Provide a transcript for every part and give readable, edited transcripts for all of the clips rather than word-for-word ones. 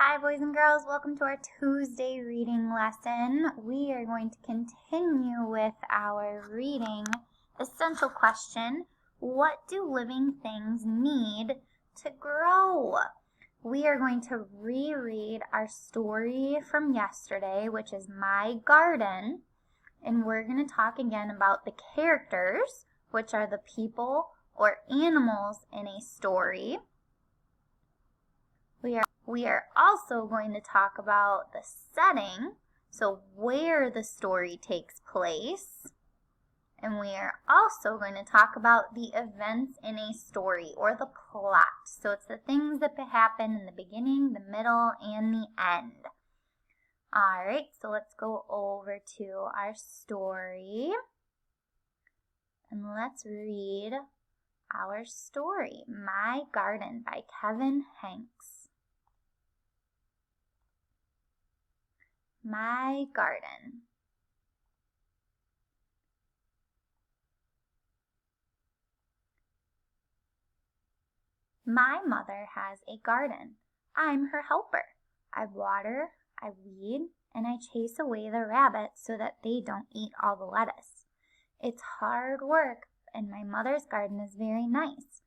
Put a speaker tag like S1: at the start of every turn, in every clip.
S1: Hi, boys and girls. Welcome to our Tuesday reading lesson. We are going to continue with our reading essential question, what do living things need to grow? We are going to reread our story from yesterday, which is My Garden, and we're going to talk again about the characters, which are the people or animals in a story. We are also going to talk about the setting, so where the story takes place. And we are also going to talk about the events in a story or the plot. So it's the things that happen in the beginning, the middle, and the end. All right, so let's go over to our story. And let's read our story, My Garden by Kevin Hanks. My Garden. My mother has a garden. I'm her helper. I water, I weed, and I chase away the rabbits so that they don't eat all the lettuce. It's hard work, and my mother's garden is very nice.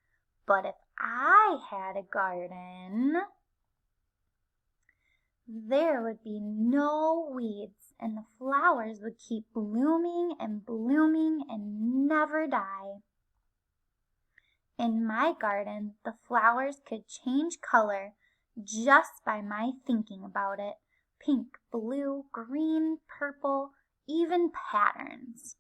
S1: But if I had a garden, there would be no weeds, and the flowers would keep blooming and never die. In my garden, the flowers could change color just by my thinking about it. Pink, blue, green, purple, even patterns.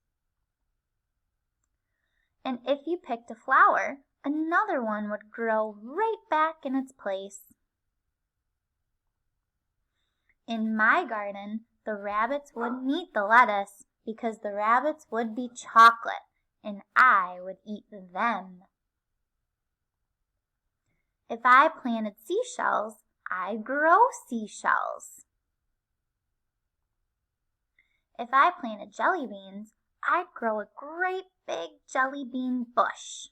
S1: And if you picked a flower, another one would grow right back in its place. In my garden, the rabbits wouldn't eat the lettuce because the rabbits would be chocolate, and I would eat them. If I planted seashells, I'd grow seashells. If I planted jelly beans, I'd grow a great big jelly bean bush.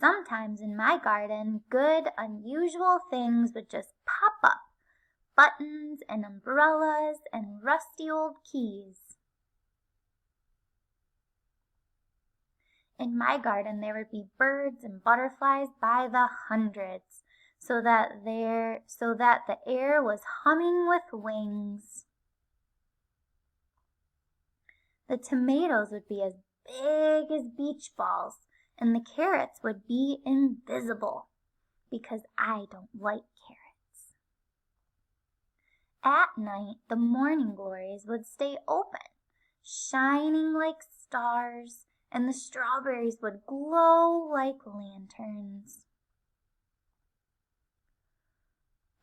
S1: Sometimes in my garden, good, unusual things would just pop up. Buttons and umbrellas and rusty old keys. In my garden, there would be birds and butterflies by the hundreds, so that the air was humming with wings. The tomatoes would be as big as beach balls, and the carrots would be invisible, because I don't like carrots. At night, the morning glories would stay open, shining like stars, and the strawberries would glow like lanterns.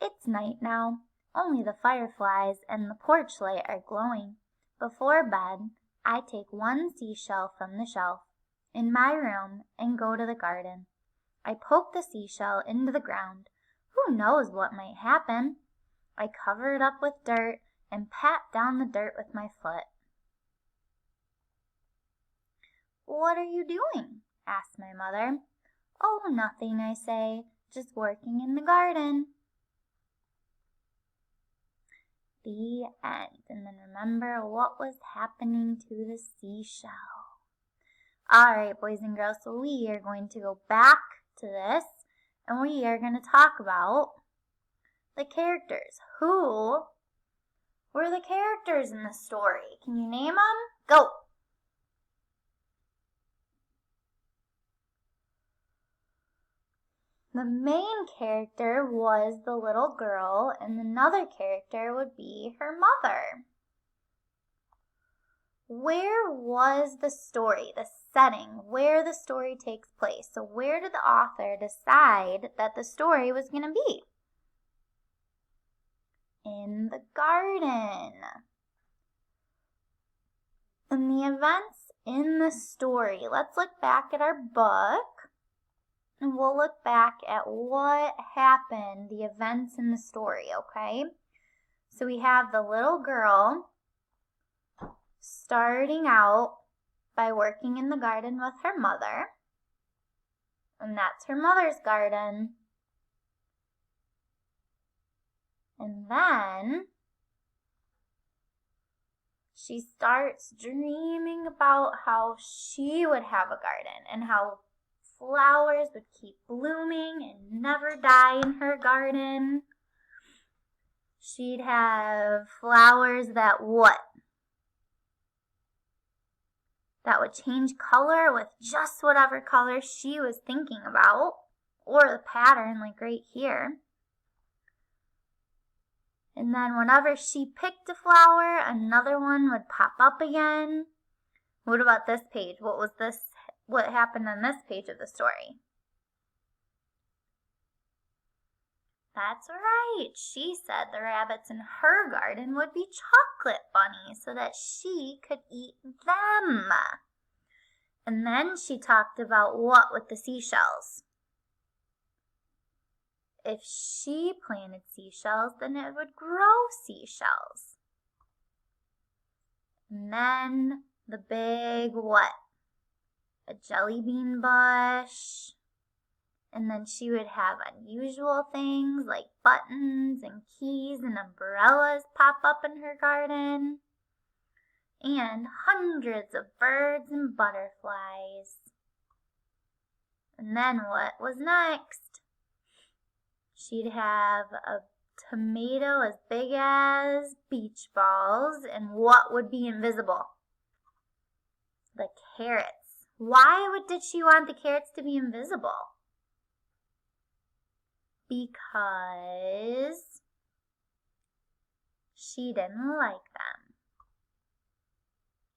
S1: It's night now. Only the fireflies and the porch light are glowing. Before bed, I take one seashell from the shelf in my room and go to the garden. I poke the seashell into the ground. Who knows what might happen? I cover it up with dirt and pat down the dirt with my foot. What are you doing? Asks my mother. Oh, nothing, I say, just working in the garden. The end. And then remember what was happening to the seashell. All right, boys and girls, so we are going to go back to this, and we are going to talk about the characters. Who were the characters in the story? Can you name them? Go! The main character was the little girl, and another character would be her mother. Where was the story, the setting, where the story takes place? So where did the author decide that the story was going to be? In the garden. And the events in the story. Let's look back at our book. And we'll look back at what happened, the events in the story, okay? So we have the little girl starting out by working in the garden with her mother. And that's her mother's garden. And then she starts dreaming about how she would have a garden and how flowers would keep blooming and never die in her garden. She'd have flowers that what? That would change color with just whatever color she was thinking about, or the pattern like right here. And then whenever she picked a flower, another one would pop up again. What about this page? What happened on this page of the story? That's right. She said the rabbits in her garden would be chocolate bunnies so that she could eat them. And then she talked about what with the seashells. If she planted seashells, then it would grow seashells. And then the big what? A jelly bean bush. And then she would have unusual things like buttons and keys and umbrellas pop up in her garden. And hundreds of birds and butterflies. And then what was next? She'd have a tomato as big as beach balls, and what would be invisible? The carrots. Why did she want the carrots to be invisible? Because she didn't like them.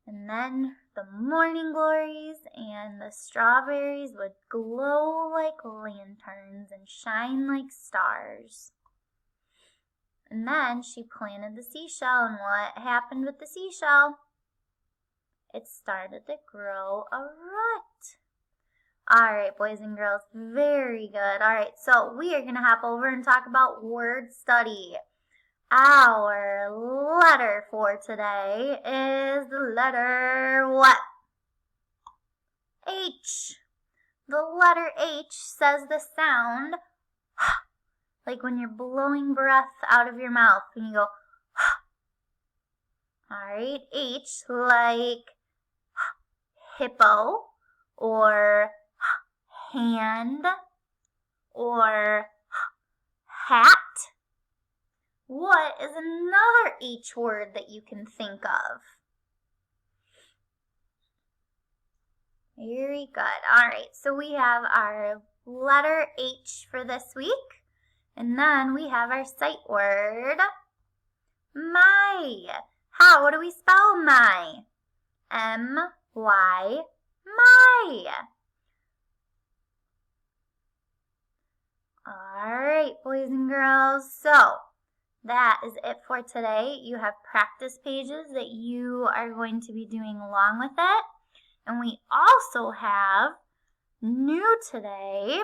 S1: And then the morning glories and the strawberries would glow like lanterns and shine like stars. And then she planted the seashell, and what happened with the seashell? It started to grow a root. All right, boys and girls, very good. All right, so we are going to hop over and talk about word study. Our letter for today is the letter what? H. The letter H says the sound like when you're blowing breath out of your mouth and you go all right, H like hippo or hand or hat. What is another H word that you can think of? Very good. All right, so we have our letter H for this week. And then we have our sight word, my. How? What do we spell my? M-Y, my. All right, boys and girls. So that is it for today. You have practice pages that you are going to be doing along with it. And we also have, new today,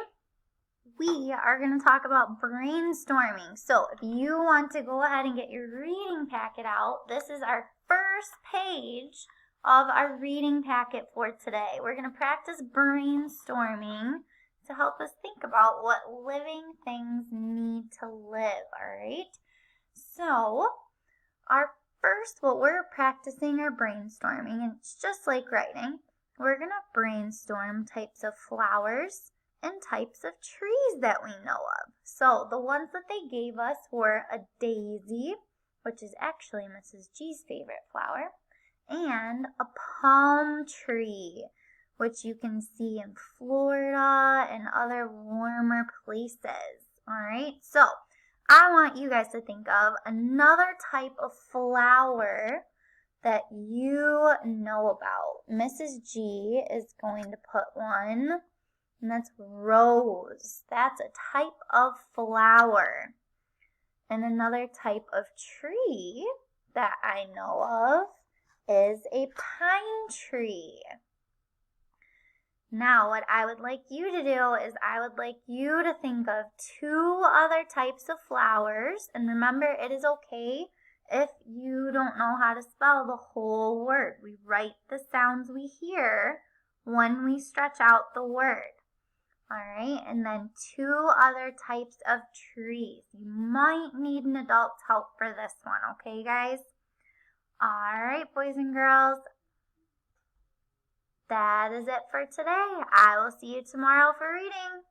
S1: we are going to talk about brainstorming. So if you want to go ahead and get your reading packet out, this is our first page of our reading packet for today. We're going to practice brainstorming to help us think about what living things need to live, all right? So we're practicing our brainstorming, and it's just like writing. We're going to brainstorm types of flowers and types of trees that we know of. So the ones that they gave us were a daisy, which is actually Mrs. G's favorite flower, and a palm tree, which you can see in Florida and other warmer places. All right, so I want you guys to think of another type of flower that you know about. Mrs. G is going to put one, and that's rose. That's a type of flower. And another type of tree that I know of is a pine tree. Now, what I would like you to do is I would like you to think of two other types of flowers. And remember, it is okay if you don't know how to spell the whole word. We write the sounds we hear when we stretch out the word. All right, and then 2 other types of trees. You might need an adult's help for this one, okay, guys? All right, boys and girls, that is it for today. I will see you tomorrow for reading.